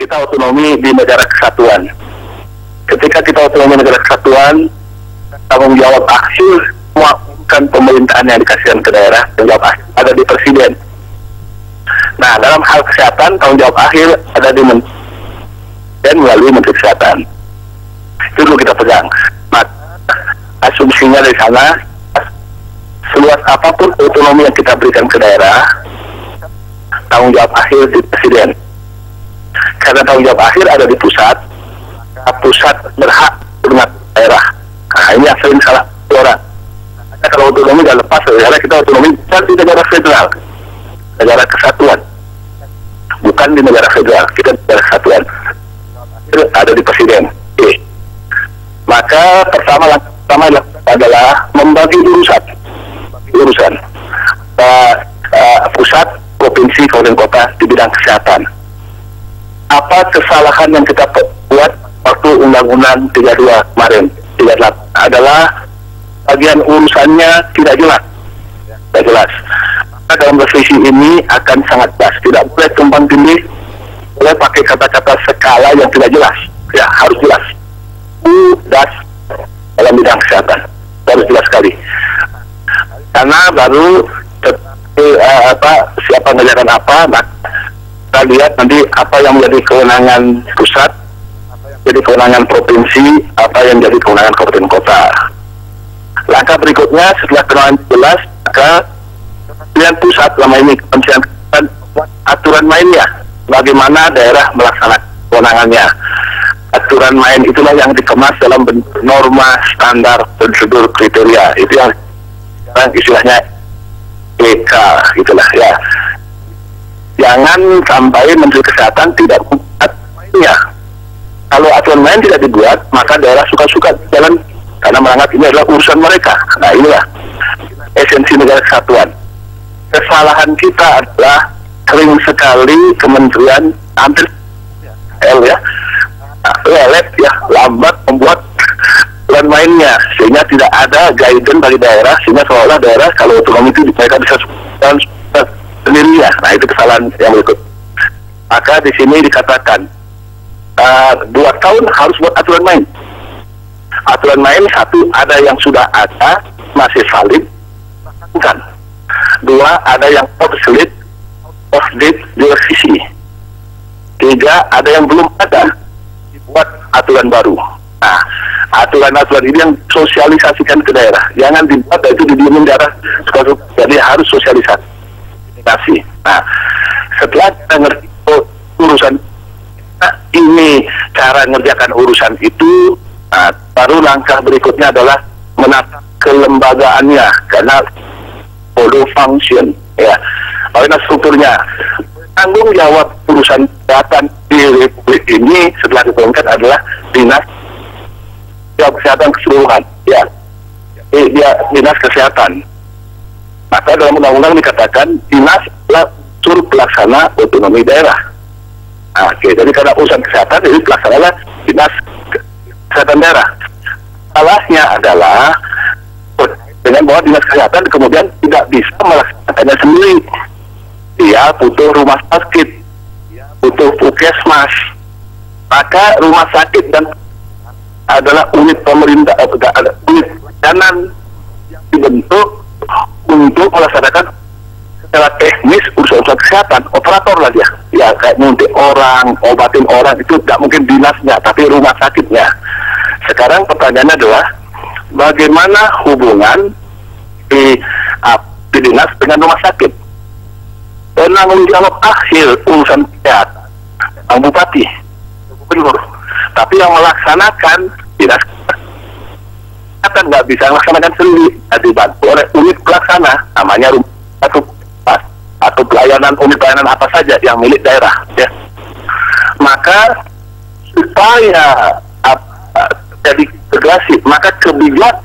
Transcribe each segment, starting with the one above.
kita otonomi di negara kesatuan. Ketika kita otonomi negara kesatuan, tanggung jawab akhir bukan pemerintahan yang dikasihkan ke daerah, tanggung jawab akhir ada di presiden. Nah, dalam hal kesehatan, tanggung jawab akhir ada di dan melalui Menteri Kesehatan. Itu dulu kita pegang. Maka asumsinya dari sana, seluas apapun otonomi yang kita berikan ke daerah, tanggung jawab akhir di presiden. Karena tanggung jawab akhir ada di pusat berhak dengan daerah. Nah, ini yang sering salah orang. Karena kalau otonomi tidak lepas, karena kita otonomi bukan di negara federal, negara kesatuan, bukan di negara federal, kita di negara kesatuan. Itu ada di presiden. Oke. Maka pertama adalah membagi urusan pusat, provinsi, kabupaten kota di bidang kesehatan. Apa kesalahan yang kita buat waktu Undang-Undang 32 kemarin, 38 adalah bagian urusannya tidak jelas. Maka dalam revisi ini akan sangat jelas, tidak boleh tumpang tindih, boleh pakai kata-kata skala yang tidak jelas. Ya, harus jelas. Das dalam bidang kesehatan harus jelas sekali. Karena baru siapa mengerjakan apa, nah, kita lihat nanti apa yang menjadi kewenangan pusat, jadi kewenangan provinsi, apa yang jadi kewenangan kabupaten kota. Langkah berikutnya setelah kewenangan jelas, maka pilihan pusat selama ini Kementerian Kesehatan aturan mainnya, bagaimana daerah melaksanakan kewenangannya. Aturan main itulah yang dikemas dalam bentuk norma, standar, prosedur, kriteria. Itu yang sekarang istilahnya PK, gitulah ya. Jangan sampai Menteri Kesehatan tidak membuat mainnya. Kalau aturan main tidak dibuat, maka daerah suka-suka jalan karena menganggap ini adalah urusan mereka. Nah, inilah esensi negara kesatuan. Kesalahan kita adalah sering sekali kementerian hampir lelet ya, lambat membuat aturan mainnya, sehingga tidak ada guidance dari daerah, sehingga seolah daerah kalau otonomi itu mereka bisa sendiri ya. Nah, itu kesalahan yang berikut. Maka di sini dikatakan 2 tahun harus buat aturan main. Aturan main satu, ada yang sudah ada masih valid, bukan. 2, ada yang obsolete, outdated, direvisi. 3, ada yang belum ada, dibuat aturan baru. Nah, aturan-aturan ini yang sosialisasikan ke daerah, jangan dibuat itu didiemin daerah, jadi harus sosialisasi. Nah, setelah kita ngerti urusan ini, cara ngerjakan urusan itu, nah, baru langkah berikutnya adalah menata kelembagaannya, karena follow function ya. Bagaimana strukturnya? Tanggung jawab urusan kesehatan di Republik ini setelah diturunkan adalah Dinas Kesehatan Keseluruhan ya. Dia Dinas Kesehatan. Maka dalam undang-undang dikatakan dinas adalah unsur pelaksana otonomi daerah. Nah, oke, jadi karena urusan kesehatan jadi pelaksana Dinas Kesehatan daerah. Salahnya adalah dengan bahwa Dinas Kesehatan kemudian tidak bisa melaksanakannya sendiri. Dia butuh rumah sakit, butuh puskesmas. Maka rumah sakit dan adalah unit pemerintah, unit pelayanan dibentuk untuk melaksanakan secara teknis urusan kesehatan. Operator lah dia. Ya, kayak nyuntik orang, obatin orang, itu tidak mungkin dinasnya, tapi rumah sakitnya. Sekarang pertanyaannya adalah bagaimana hubungan di dinas dengan rumah sakit? Penanggung jawab akhir urusan kesehatan bupati, gubernur, tapi yang melaksanakan dinas kesehatan nggak bisa melaksanakan sendiri, dibantu oleh unit pelaksana, namanya rumah atau pelayanan, unit pelayanan apa saja yang milik daerah ya. Maka supaya jadi integrasi, maka kebijakan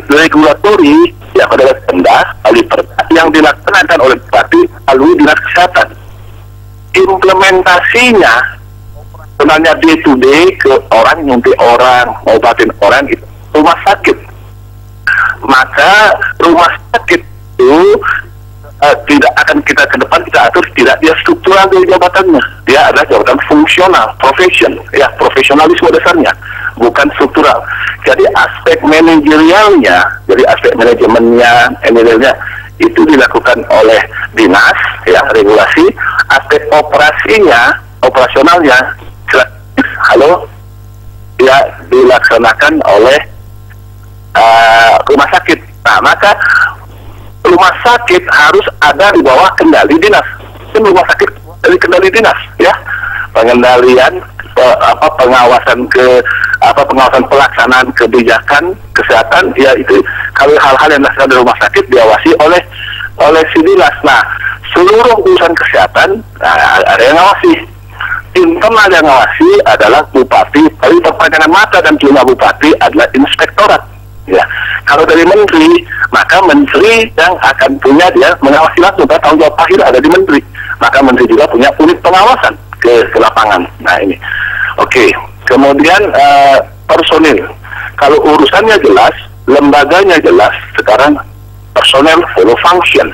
regulatori yang adalah yang dilaksanakan oleh bupati melalui dinas kesehatan. Implementasinya sebenarnya day to day ke orang, nyuntik orang, ngobatin orang itu rumah sakit. Maka rumah sakit itu tidak akan kita ke depan kita atur, tidak dia struktural dari jabatannya, dia adalah jabatan fungsi fungsional, profession, ya profesionalisme dasarnya, bukan struktural. Jadi aspek manajerialnya, jadi aspek manajemennya, ML-nya itu dilakukan oleh dinas, ya regulasi. Aspek operasinya, operasionalnya, halo, ya dilaksanakan oleh rumah sakit. Nah, maka rumah sakit harus ada di bawah kendali dinas. Itu rumah sakit dari kendali dinas, ya. Pengendalian pengawasan pengawasan pelaksanaan kebijakan kesehatan, ya itu kalau hal-hal yang dilaksanakan di rumah sakit diawasi oleh si dinas. Nah, seluruh urusan kesehatan ada yang ngawasi. Internal yang ngawasi adalah bupati, tapi perpanjangan mata dan telinga bupati adalah inspektorat. Ya, kalau dari menteri, maka menteri yang akan punya dia mengawasi langsung, tanggung jawab akhir ada di menteri. Maka menteri juga punya unit pengawasan ke lapangan. Nah ini, oke. Kemudian personil, kalau urusannya jelas, lembaganya jelas. Sekarang personel follow function,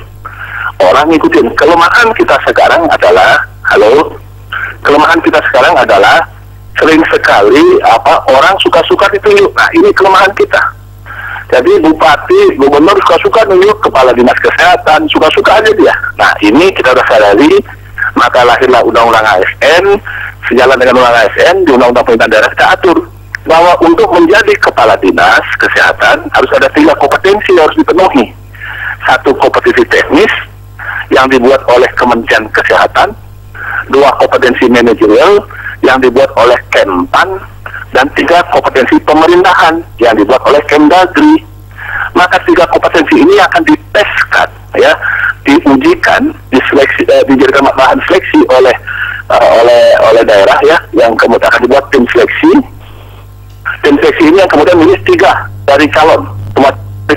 orang ngikutin. Kelemahan kita sekarang adalah, kelemahan kita sekarang adalah sering sekali orang suka-suka ditunjuk. Nah ini kelemahan kita. Jadi bupati, gubernur suka-suka nunjuk kepala dinas kesehatan, suka-suka aja dia. Nah ini kita sudah sadari, maka lahirlah undang-undang ASN. Sejalan dengan undang-undang ASN, di undang-undang pemerintahan daerah kita atur bahwa untuk menjadi kepala dinas kesehatan harus ada 3 kompetensi yang harus dipenuhi. 1 kompetensi teknis yang dibuat oleh Kementerian Kesehatan, 2 kompetensi manajerial yang dibuat oleh Kempan, dan 3 kompetensi pemerintahan yang dibuat oleh Kemdagri. Maka 3 kompetensi ini akan diteskan, ya, diujikan, diseleksi, dijadikan bahan seleksi oleh daerah, ya, yang kemudian akan dibuat tim seleksi. Tim seleksi ini yang kemudian milih 3 dari calon, cuma 3.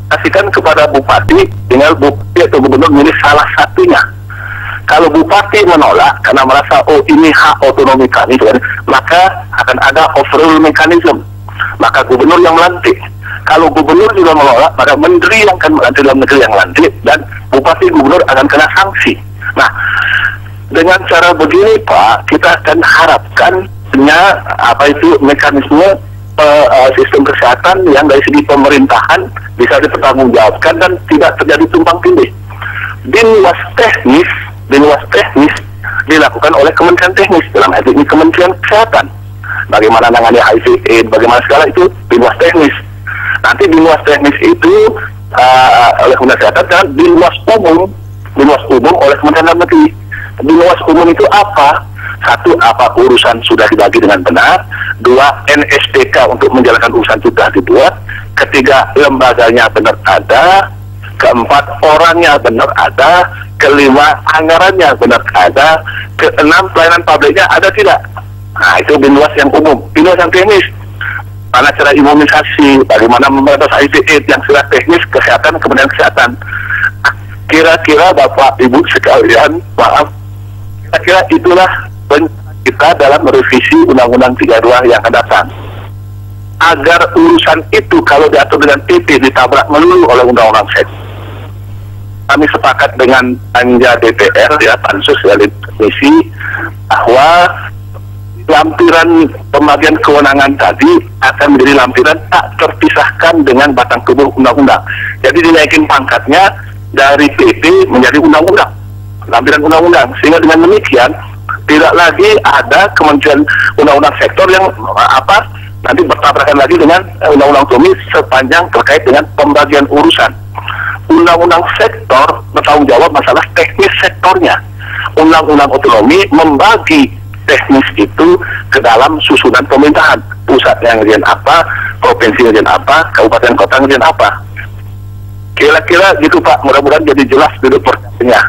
Kasihkan kepada bupati, tinggal bupati atau gubernur milih salah satunya. Kalau bupati menolak karena merasa ini hak otonomi kami, maka akan ada overrule mechanism. Maka gubernur yang melantik. Kalau gubernur juga menolak, maka menteri yang akan melantik dalam negeri yang melantik, dan bupati gubernur akan kena sanksi. Nah, dengan cara begini Pak, kita akan harapkan mekanisme sistem kesehatan yang dari segi pemerintahan bisa dipertanggungjawabkan dan tidak terjadi tumpang tindih. Dinas teknis dilakukan oleh Kementerian Teknis, dalam hal ini Kementerian Kesehatan. Bagaimana menangani HIV/AIDS, bagaimana segala itu dinas teknis. Nanti dinas teknis itu oleh Kementerian Kesehatan, dan dinas umum oleh Kementerian Dalam Negeri. Dinas umum itu apa? 1, apa urusan sudah dibagi dengan benar. 2, NSPK untuk menjalankan urusan sudah dibuat. 3, lembaganya benar ada. 4, orangnya benar ada. 5, anggarannya benar ada. 6, pelayanan publiknya ada tidak. Nah itu dinas yang umum. Dinas yang teknis, mana cara imunisasi, bagaimana memberantas HIV/AIDS, yang sudah teknis kesehatan, Kementerian Kesehatan. Kira-kira Bapak Ibu sekalian, kira-kira itulah kita dalam merevisi Undang-Undang 32 yang akan datang. Agar urusan itu kalau diatur dengan PP ditabrak melulu oleh Undang-Undang Seks. Kami sepakat dengan panja DPR, ya, pansus dari komisi, bahwa lampiran pembagian kewenangan tadi akan menjadi lampiran tak terpisahkan dengan batang tubuh undang-undang. Jadi dinaikin pangkatnya dari PP menjadi undang-undang, lampiran undang-undang, sehingga dengan demikian tidak lagi ada kementerian undang-undang sektor yang nanti bertabrakan lagi dengan undang-undang otonomi sepanjang terkait dengan pembagian urusan. Undang-undang sektor bertanggung jawab masalah teknis sektornya. Undang-undang otonomi membagi teknis itu ke dalam susunan pemerintahan. Pusat yang ngerjain apa, provinsi ngerjain apa, kabupaten kota ngerjain apa. Kira-kira gitu Pak, mudah-mudahan jadi jelas dulu pertanyaannya.